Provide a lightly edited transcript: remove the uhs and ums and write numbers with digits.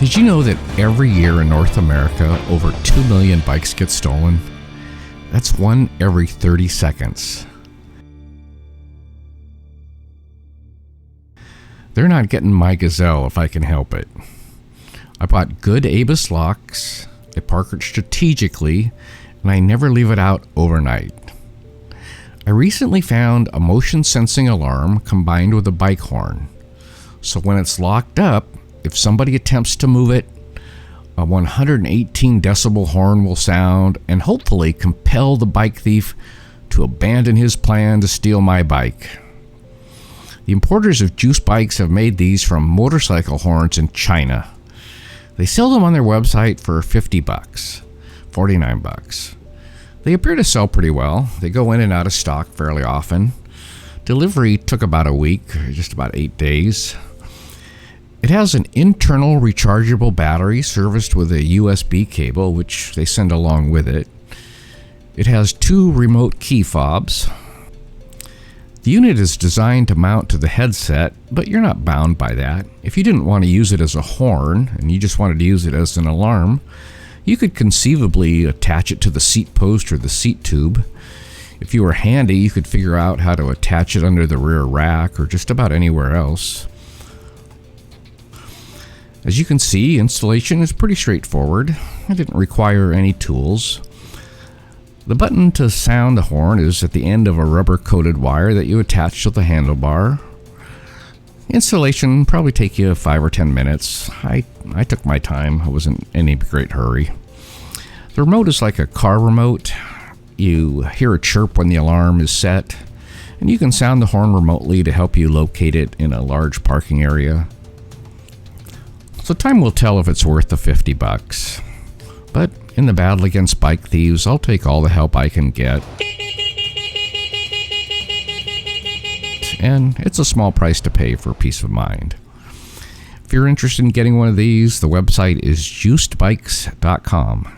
Did you know that every year in North America, over 2 million bikes get stolen? That's one every 30 seconds. They're not getting my Gazelle if I can help it. I bought good ABUS locks, I park it strategically, and I never leave it out overnight. I recently found a motion sensing alarm combined with a bike horn. So when it's locked up, if somebody attempts to move it, a 118 decibel horn will sound and hopefully compel the bike thief to abandon his plan to steal my bike. The importers of Juice bikes have made these from motorcycle horns in China. They sell them on their website for $50, $49. They appear to sell pretty well. They go in and out of stock fairly often. Delivery took about a week, just about 8 days. It has an internal rechargeable battery serviced with a USB cable, which they send along with it. It has 2 remote key fobs. The unit is designed to mount to the headset, but you're not bound by that. If you didn't want to use it as a horn, and you just wanted to use it as an alarm, you could conceivably attach it to the seat post or the seat tube. If you were handy, you could figure out how to attach it under the rear rack or just about anywhere else. As you can see, installation is pretty straightforward. It didn't require any tools. The button to sound the horn is at the end of a rubber-coated wire that you attach to the handlebar. Installation probably take you 5 or 10 minutes. I took my time. I wasn't in any great hurry. The remote is like a car remote. You hear a chirp when the alarm is set, and you can sound the horn remotely to help you locate it in a large parking area. So time will tell if it's worth the $50. But in the battle against bike thieves, I'll take all the help I can get. And it's a small price to pay for peace of mind. If you're interested in getting one of these, the website is juicedbikes.com.